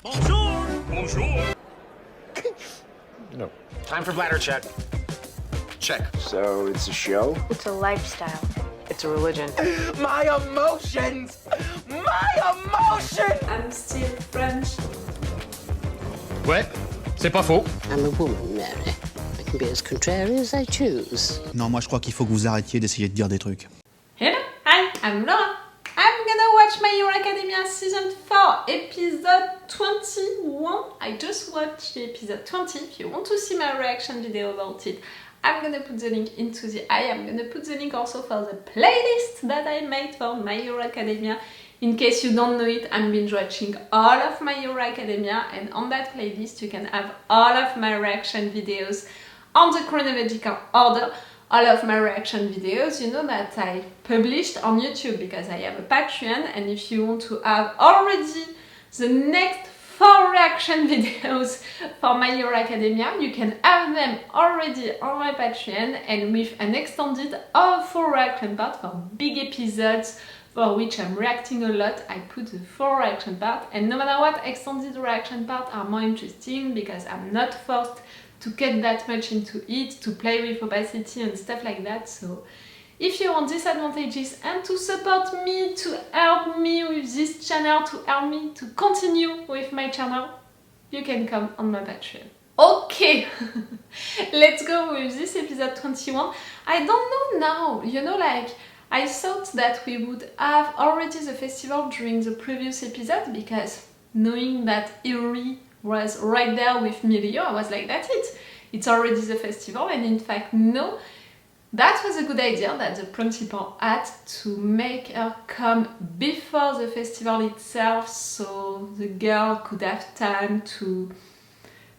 Bonjour! Bonjour! No. Time for bladder check. Check. So it's a show? It's a lifestyle. It's a religion. My emotions! My emotions! I'm still French. Ouais, c'est pas faux. I'm a woman, Mary. I can be as contrary as I choose. Non, moi je crois qu'il faut que vous arrêtiez d'essayer de dire des trucs. Hello, hi, I'm Laura. I'm gonna watch My Hero Academia Season 4, Episode 21. I just watched the Episode 20. If you want to see my reaction video about it, I'm gonna put the link into the I am gonna put the link also for the playlist that I made for My Hero Academia. In case you don't know it, I'm binge watching all of My Hero Academia, and on that playlist you can have all of my reaction videos on the chronological order. All of my reaction videos, you know, that I published on YouTube because I have a Patreon, and if you want to have already the next 4 reaction videos for My Hero Academia, you can have them already on my Patreon, and with an extended of 4 reaction part for big episodes for which I'm reacting a lot. I put the 4 reaction part, and no matter what, extended reaction part are more interesting because I'm not forced to get that much into it, to play with opacity and stuff like that. So if you want disadvantages and to support me, to help me with this channel, to help me to continue with my channel, you can come on my Patreon. Okay, let's go with this episode 21. I don't know now, you know, like, I thought that we would have already the festival during the previous episode, because knowing that Eri was right there with Milio, I was like, that's it, it's already the festival. And in fact, no, that was a good idea that the principal had, to make her come before the festival itself, so the girl could have time to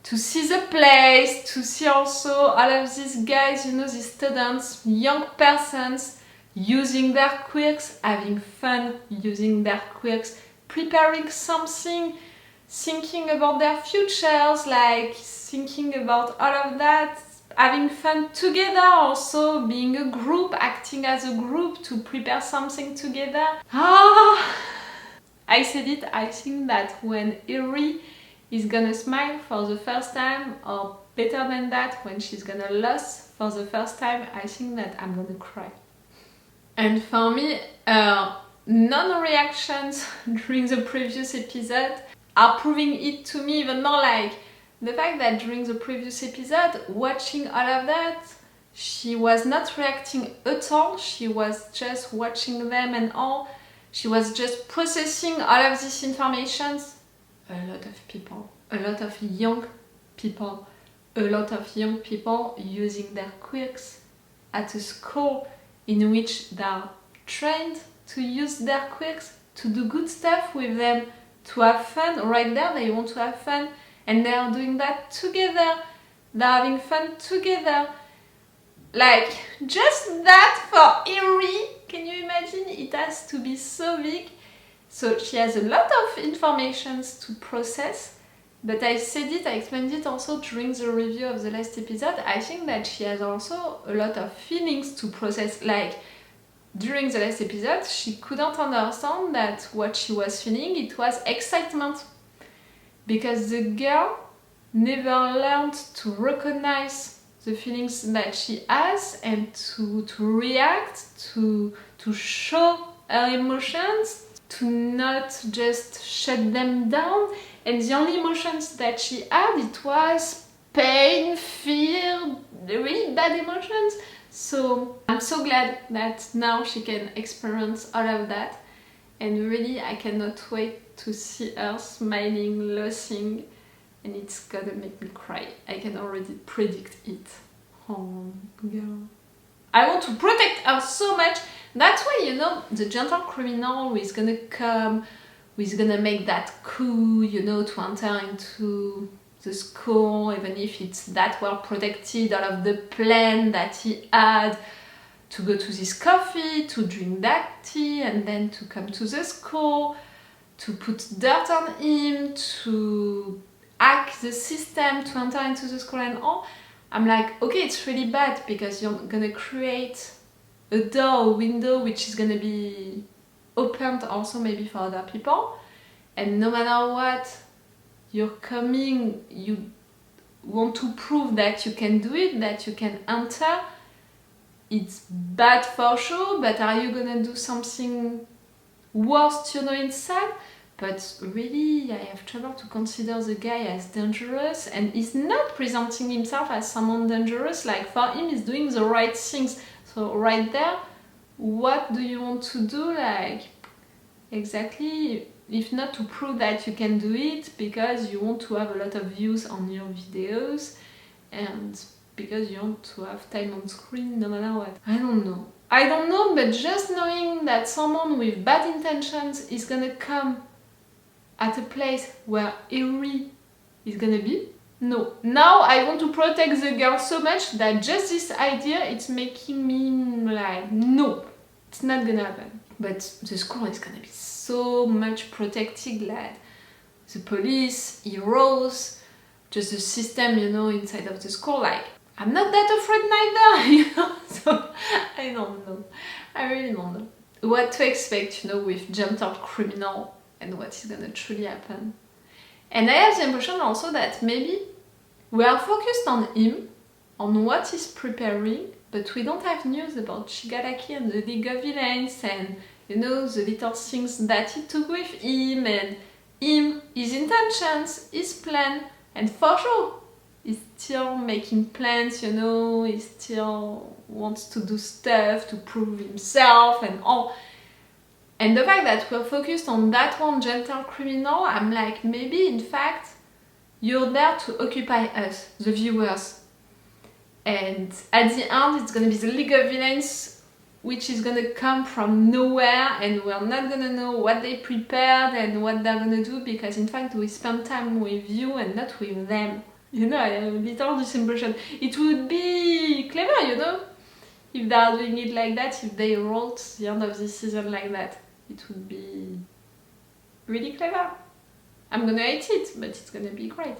see the place, to see also all of these guys, you know, these students, young persons, using their quirks, having fun using their quirks, preparing something, thinking about their futures, like thinking about all of that, having fun together, also being a group, acting as a group to prepare something together. I said it, I think that when Eri is gonna smile for the first time, or better than that, when she's gonna lose for the first time, I think that I'm gonna cry. And for me, non-reactions during the previous episode are proving it to me even more, like the fact that during the previous episode, watching all of that, she was not reacting at all, she was just watching them and all, she was just processing all of these informations. A lot of people, a lot of young people, a lot of young people using their quirks at a school in which they are trained to use their quirks, to do good stuff with them, to have fun. Right there, they want to have fun, and they are doing that together. They're having fun together. Like, just that for Eri, can you imagine? It has to be so big. So she has a lot of informations to process, but I said it, I explained it also during the review of the last episode. I think that she has also a lot of feelings to process. Like, during the last episode, she couldn't understand that what she was feeling, it was excitement. Because the girl never learned to recognize the feelings that she has and to react, to show her emotions, to not just shut them down. And the only emotions that she had, it was pain, fear, really bad emotions. So I'm so glad that now she can experience all of that, and really I cannot wait to see her smiling, laughing, and it's gonna make me cry. I can already predict it. Oh girl. I want to protect her so much. That's why, you know, the gentle criminal who is gonna come, who is gonna make that coup, you know, to enter into the school, even if it's that well protected, all of the plan that he had to go to this coffee, to drink that tea, and then to come to the school, to put dirt on him, to hack the system, to enter into the school and all. I'm like, okay, it's really bad because you're gonna create a door, a window, which is gonna be opened also maybe for other people, and no matter what, you're coming, you want to prove that you can do it, that you can enter, it's bad for sure, but are you gonna do something worse, you know, inside? But really, I have trouble to consider the guy as dangerous, and he's not presenting himself as someone dangerous. Like, for him, he's doing the right things. So right there, what do you want to do? Like, exactly, if not to prove that you can do it because you want to have a lot of views on your videos and because you want to have time on screen no matter what. I don't know, but just knowing that someone with bad intentions is gonna come at a place where Eri is gonna be, no. Now I want to protect the girl so much that just this idea, it's making me like, no, it's not gonna happen. But the school is gonna be so much protected, like the police, heroes, just the system, you know, inside of the school. Like, I'm not that afraid neither, you know. So I don't know. I really don't know what to expect, you know, with jumped-out criminal and what is gonna truly happen. And I have the impression also that maybe we are focused on him, on what he's preparing, but we don't have news about Shigaraki and the League of Villains and, you know, the little things that he took with him and him, his intentions, his plan, and for sure he's still making plans, you know, he still wants to do stuff to prove himself and all. And the fact that we're focused on that one gentle criminal, I'm like, maybe in fact you're there to occupy us, the viewers. And at the end it's gonna be the League of Villains, which is gonna come from nowhere, and we're not gonna know what they prepared and what they're gonna do, because in fact we spend time with you and not with them. You know, I have a little this impression. It would be clever, you know, if they are doing it like that, if they wrote the end of this season like that. It would be really clever. I'm gonna hate it, but it's gonna be great.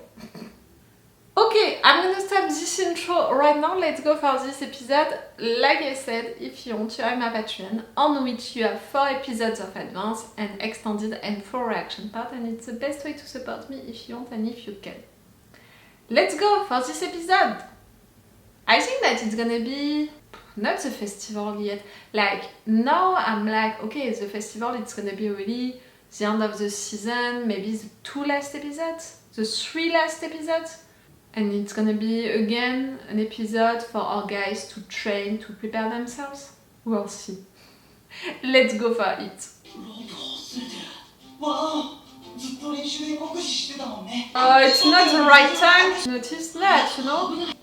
Okay, I'm gonna stop this intro right now. Let's go for this episode. Like I said, if you want, you have my Patreon, on which you have 4 episodes of advance and extended and 4 reaction part, and it's the best way to support me if you want and if you can. Let's go for this episode! I think that it's gonna be not the festival yet. Like, now I'm like, okay, the festival, it's gonna be really the end of the season, maybe the 2 last episodes, the 3 last episodes, and it's gonna be again an episode for our guys to train, to prepare themselves. We'll see. Let's go for it. Oh, it's not the right time to notice that, you know?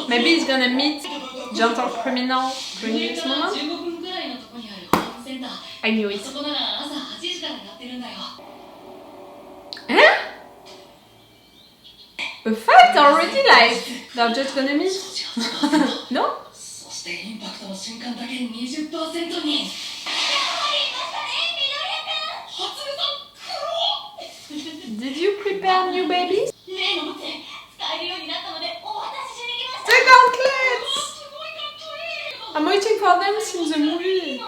Maybe he's gonna meet gentle criminal during this moment. I knew it. Huh? A fight already? Like, they're just gonna meet? No? Did you prepare new babies? The gauntlets! I'm waiting for them since the movie.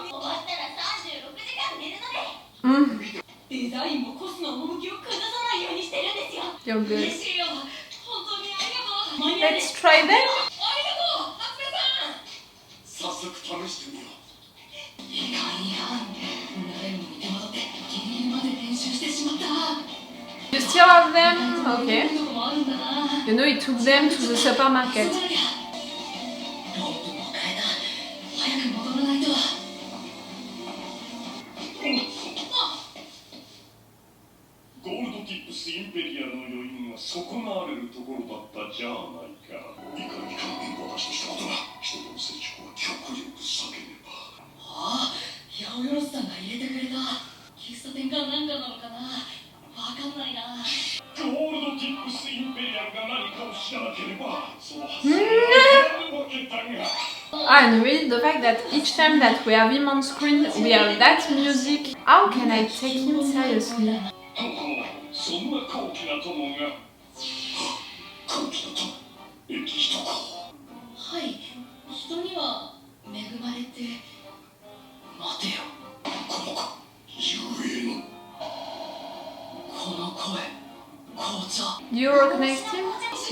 You're good. Let's try them. You still have them? Okay. You know, it took them to the supermarket. And really the fact that each time that we have him on screen we have that music, how can I take him seriously? recognized him.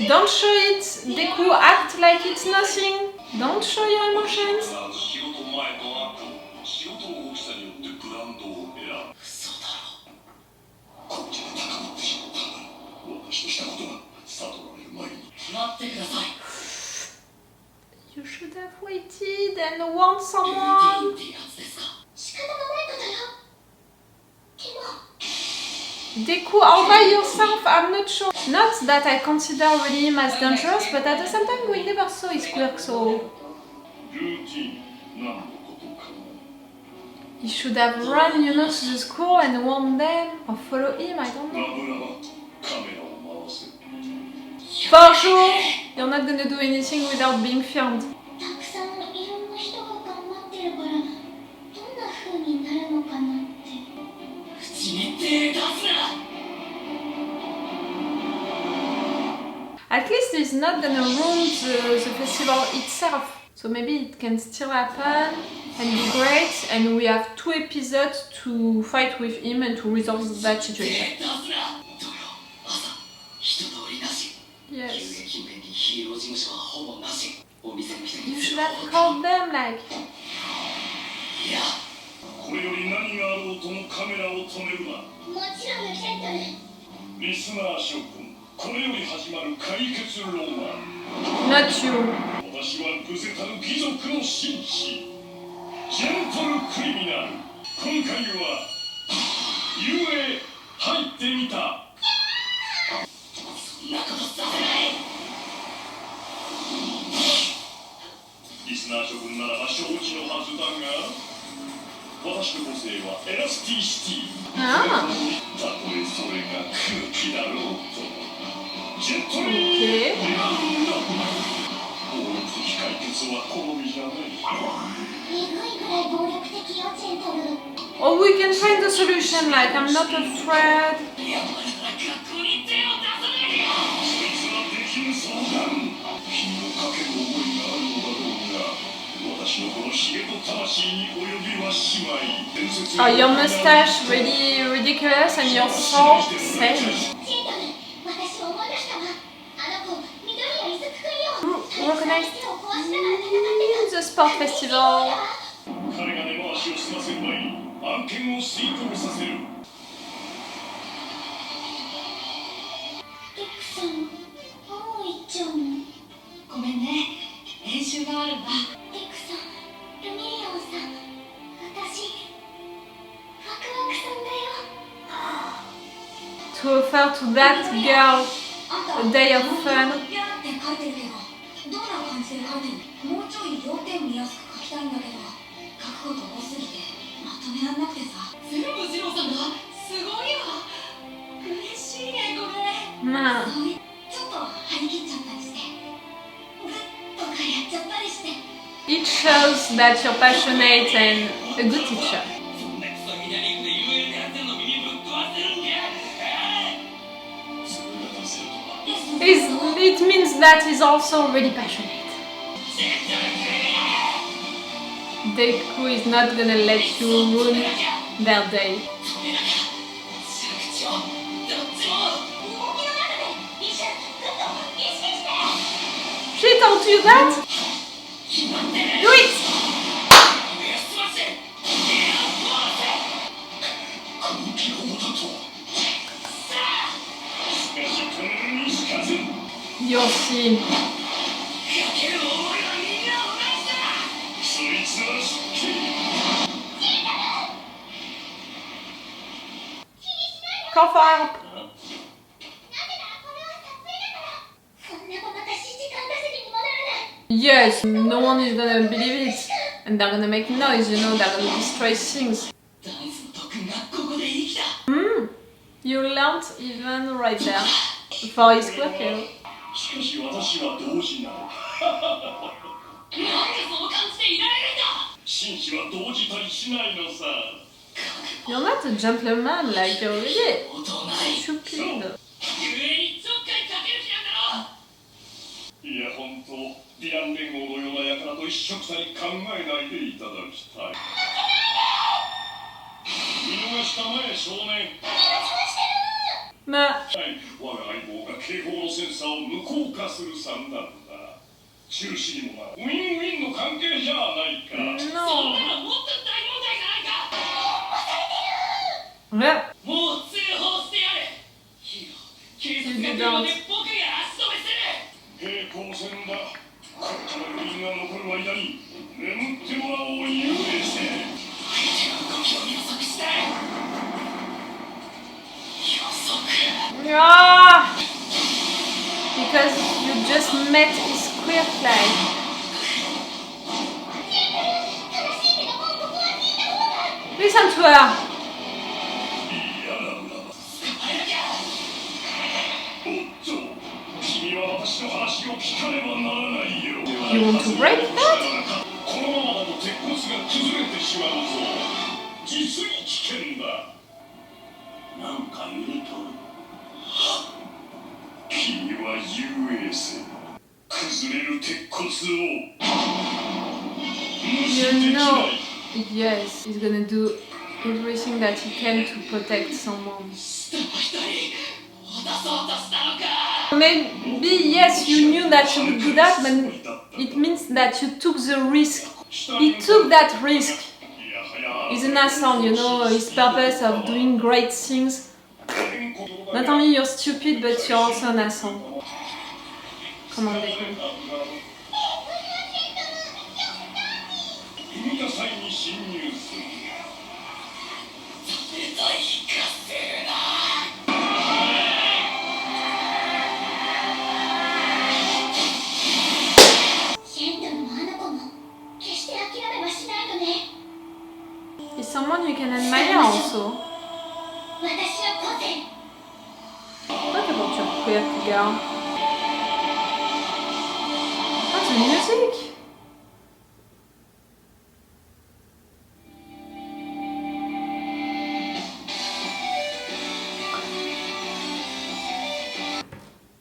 Don't show it, Deku, act like it's nothing. Don't show your emotions. You should have waited and warned someone. Deku, all by yourself, I'm not sure. Not that I consider really him as dangerous, but at the same time we never saw his quirk, so... He should have run, you know, to the school and warned them, or follow him, I don't know. For sure, you're not gonna do anything without being filmed. At least it's not gonna ruin the festival itself. So maybe it can still happen and be great, and we have 2 episodes to fight with him and to resolve that situation. Yes. You should have called them, like... Not you. Ah. Okay. Or we can find a solution, like I'm not afraid. Oh, your mustache really ridiculous and your sword same. Recognized in the sport festival. To offer to that girl a day of fun. It shows that you're passionate and a good teacher. It means that he's also really passionate. Dekku is not gonna let you ruin their day. She told you that? Do it! You'll see. Call for help. Yes, no one is gonna believe it. And they're gonna make noise, you know, they're gonna destroy things. You learned even right there. For his quirk, you know. You're not a gentleman, like you're really stupid. まあ我が相棒が警報のセンサーを無効化する算段だ。中止にもなる。ウィンウィンの関係じゃないか。No. そんなのもっと大問題じゃないか。Ouais. もう通報してやれ。ヒーロー、警察が電話で僕が足止めする。平行線だ。これから余韻が残る間に眠ってもらおう遊泳して相手の動きを予測して予測 Yeah. Because you just met his queer flag. Listen to her. おっと君は私の話を聞かねばならないよ You want to break that? このままだと鉄骨が崩れてしまうぞ実に危険だなんか揺れとる君は遊泳せ崩れる鉄骨を You know, yes, he's gonna do everything that he can to protect someone. Maybe, yes, you knew that you would do that, but it means that you took the risk. He took that risk. He's an asshole, you know, his purpose of doing great things. Not only you're stupid, but you're also an asshole. Come on, Dekku. 海野菜に侵入する冷たい火星だシェントンもあの子も決して諦めはしないのね He's someone you can admire also. 私の個性 What about your queer girl? What's the music?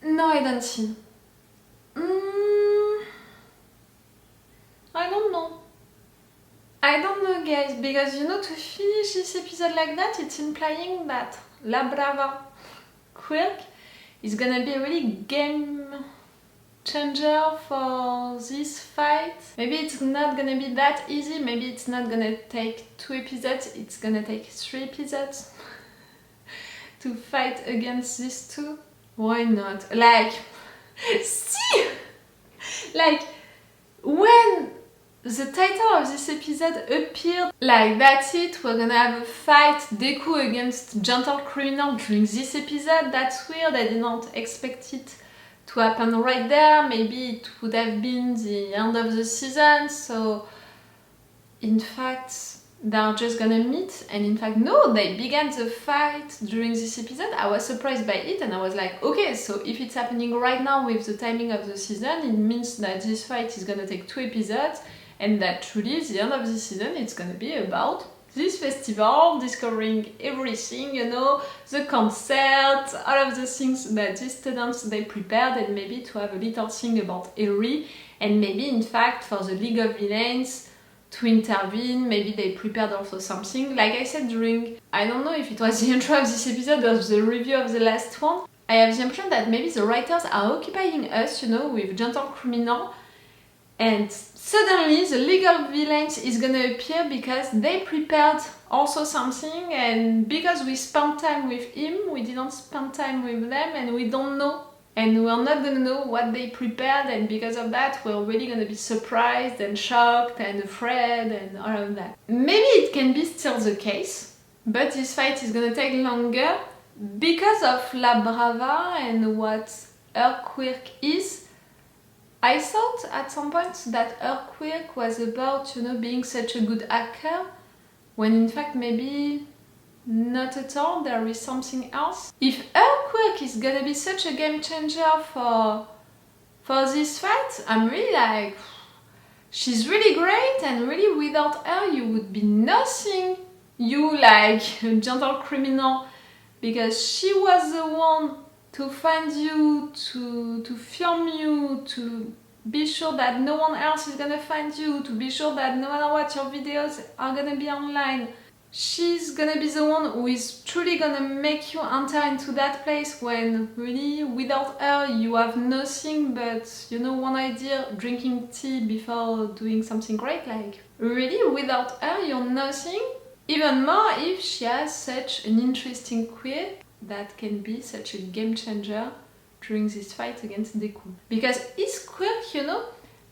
No, I don't see. I don't know. I don't know, guys, because you know, to finish this episode like that, it's implying that La Brava quirk is gonna be a really game changer for this fight. Maybe it's not gonna be that easy, maybe it's not gonna take 2 episodes, it's gonna take 3 episodes to fight against these two. Why not? Like, see! Like, when the title of this episode appeared, like, that's it, we're gonna have a fight, Deku against Gentle Criminal during this episode, that's weird, I didn't expect it to happen right there, maybe it would have been the end of the season, so in fact they're just gonna meet, and in fact no, they began the fight during this episode. I was surprised by it and I was like, okay, so if it's happening right now with the timing of the season, it means that this fight is gonna take 2 episodes and that truly the end of the season it's gonna be about this festival, discovering everything, you know, the concert, all of the things that these students they prepared, and maybe to have a little thing about Eri, and maybe in fact for the League of Villains to intervene, maybe they prepared also something. Like I said during, I don't know if it was the intro of this episode or the review of the last one, I have the impression that maybe the writers are occupying us, you know, with Gentle Criminal, and suddenly the League of Villains is gonna appear because they prepared also something, and because we spent time with him, we didn't spend time with them, and we don't know. And we're not gonna know what they prepared, and because of that we're really gonna be surprised and shocked and afraid and all of that. Maybe it can be still the case, but this fight is gonna take longer because of La Brava and what her quirk is. I thought at some point that her quirk was about, you know, being such a good hacker, when in fact maybe not at all, there is something else. If her quirk is gonna be such a game changer for this fight, I'm really like, she's really great, and really without her you would be nothing, you like Gentle Criminal, because she was the one to find you, to film you, to be sure that no one else is gonna find you, to be sure that no matter what your videos are gonna be online. she's gonna be the one who is truly gonna make you enter into that place when really without her you have nothing but, you know, one idea, drinking tea before doing something great. Like really without her you're nothing. Even more if she has such an interesting quirk that can be such a game changer during this fight against Deku. Because his quirk, you know,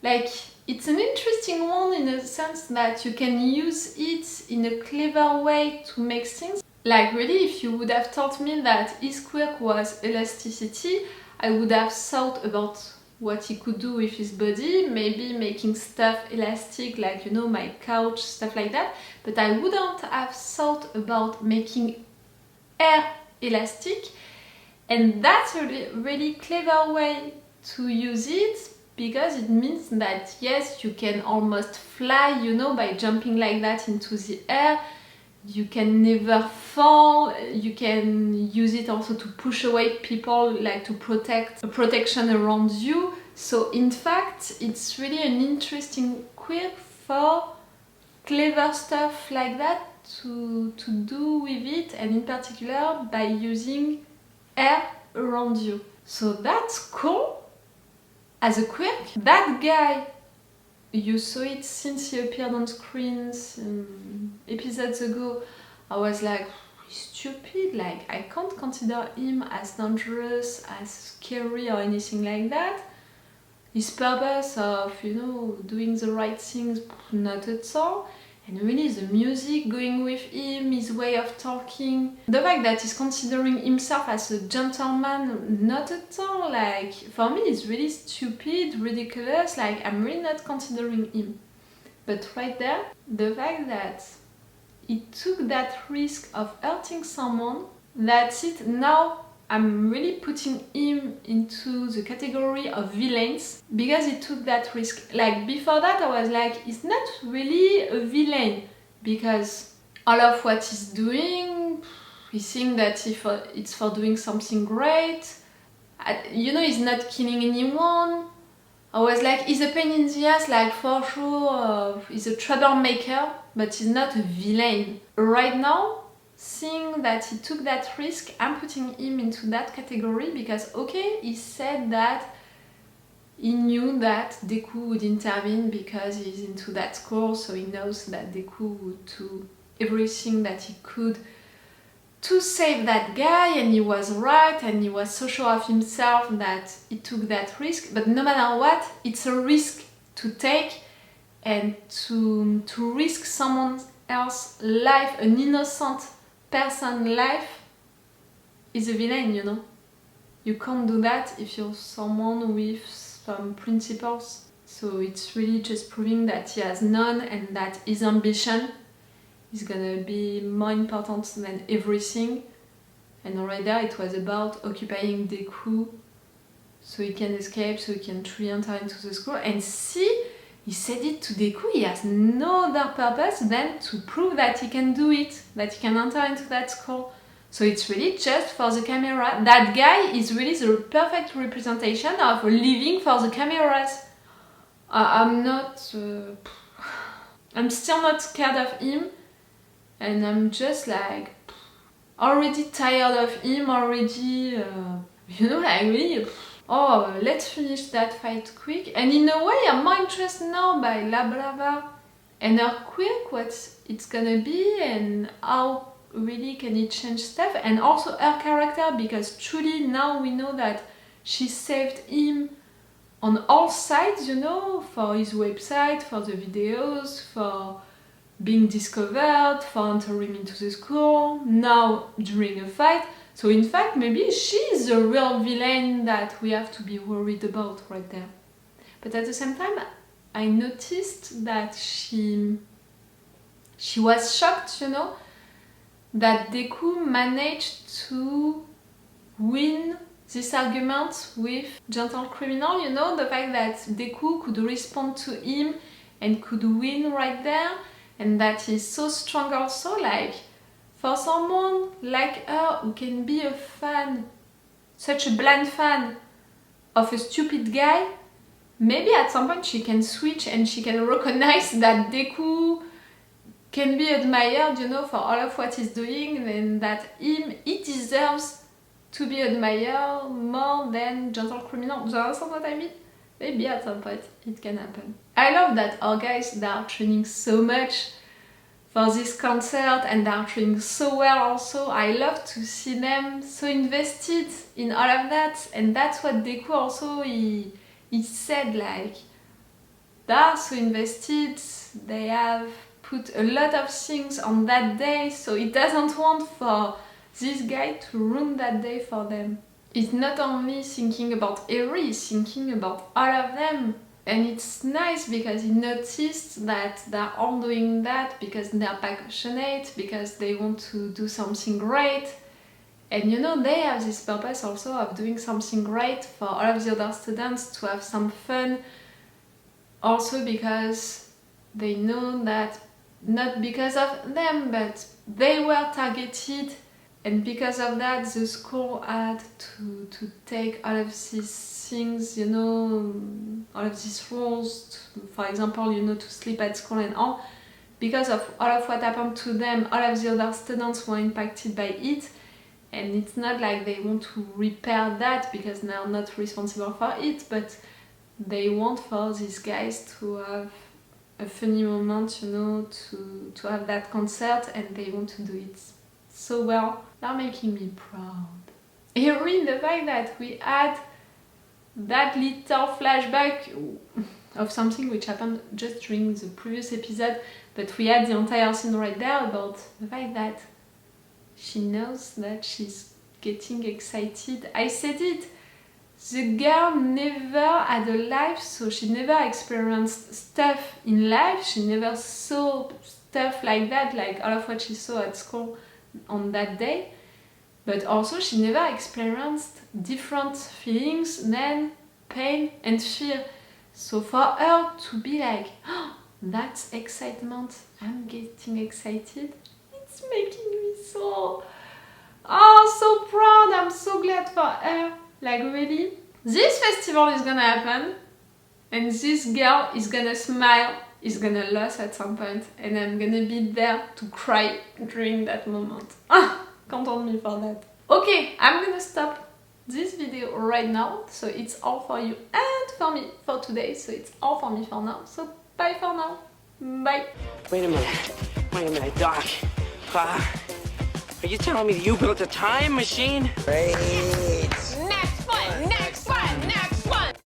like it's an interesting one in a sense that you can use it in a clever way to make things. Like really, if you would have told me that his quirk was elasticity, I would have thought about what he could do with his body, maybe making stuff elastic, like, you know, my couch, stuff like that. But I wouldn't have thought about making air elastic. And that's a really clever way to use it, because it means that yes, you can almost fly, you know, by jumping like that into the air. You can never fall. You can use it also to push away people, like to protect a protection around you. So in fact, it's really an interesting quirk for clever stuff like that to do with it, and in particular by using air around you. So that's cool. As a quirk, that guy, you saw it since he appeared on screens episodes ago. I was like, he's stupid, like I can't consider him as dangerous, as scary or anything like that. His purpose of, you know, doing the right things, not at all. And really the music going with him, his way of talking, the fact that he's considering himself as a gentleman, not at all. Like, for me it's really stupid, ridiculous, like I'm really not considering him. But right there, the fact that he took that risk of hurting someone, that's it. Now I'm really putting him into the category of villains because he took that risk. Like before that I was like, he's not really a villain because all of what he's doing, he thinks that it's for doing something great. You know, he's not killing anyone. I was like, he's a pain in the ass, like for sure, he's a troublemaker, but he's not a villain. Right now, seeing that he took that risk, I'm putting him into that category because, okay, he said that he knew that Deku would intervene because he's into that school, so he knows that Deku would do everything that he could to save that guy, and he was right, and he was so sure of himself that he took that risk. But no matter what, it's a risk to take, and to risk someone else's life, an innocent person's life, is a villain, you know. You can't do that if you're someone with some principles. So it's really just proving that he has none, and that his ambition is gonna be more important than everything. And right there it was about occupying Deku so he can escape, so he can truly enter into the school. And see, he said it to Deku, he has no other purpose than to prove that he can do it, that he can enter into that school. So it's really just for the camera. That guy is really the perfect representation of living for the cameras. I'm still not scared of him, and I'm just like already tired of him already, you know, like really, oh, let's finish that fight quick. And in a way I'm more interested now by La Brava and her quirk, what it's gonna be and how really can it change stuff, and also her character, because truly now we know that she saved him on all sides, you know, for his website, for the videos, for being discovered, for entering into the school, now during a fight. So in fact maybe she's the real villain that we have to be worried about right there. But at the same time I noticed that she was shocked, you know, that Deku managed to win this argument with Gentle Criminal, you know, the fact that Deku could respond to him and could win right there, and that he's so strong also. Like, for someone like her who can be a fan, such a blind fan of a stupid guy, maybe at some point she can switch and she can recognize that Deku can be admired, you know, for all of what he's doing, and that he deserves to be admired more than Gentle Criminal. Do you understand what I mean? Maybe at some point it can happen. I love that our guys, they are training so much for this concert, and they are training so well also. I love to see them so invested in all of that, and that's what Deku also, he said, like, they are so invested, they have put a lot of things on that day, so he doesn't want for this guy to ruin that day for them. He's not only thinking about Eri, he's thinking about all of them. And it's nice because he noticed that they're all doing that because they're passionate, because they want to do something great. And you know, they have this purpose also of doing something great for all of the other students, to have some fun. Also because they know that, not because of them, but they were targeted. And because of that, the school had to take all of these things, you know, all of these rules, for example, you know, to sleep at school and all. Because of all of what happened to them, all of the other students were impacted by it. And it's not like they want to repair that because they're not responsible for it, but they want for these guys to have a funny moment, you know, to have that concert, and they want to do it so well. They're making me proud. Hearing the fact that we had that little flashback of something which happened just during the previous episode, but we had the entire scene right there about the fact that she knows that she's getting excited. I said it, the girl never had a life, so she never experienced stuff in life, she never saw stuff like that, like all of what she saw at school on that day. But also she never experienced different feelings than pain and fear. So for her to be like, oh, that's excitement, I'm getting excited, it's making me so proud. I'm so glad for her. Like, really, this festival is gonna happen, and this girl is gonna smile, is gonna lose at some point, and I'm gonna be there to cry during that moment. Count on me for that. Okay, I'm gonna stop this video right now, so it's all for you and for me for today, so it's all for me for now, so bye for now. Bye. Wait a minute, Doc. Are you telling me that you built a time machine? Crazy.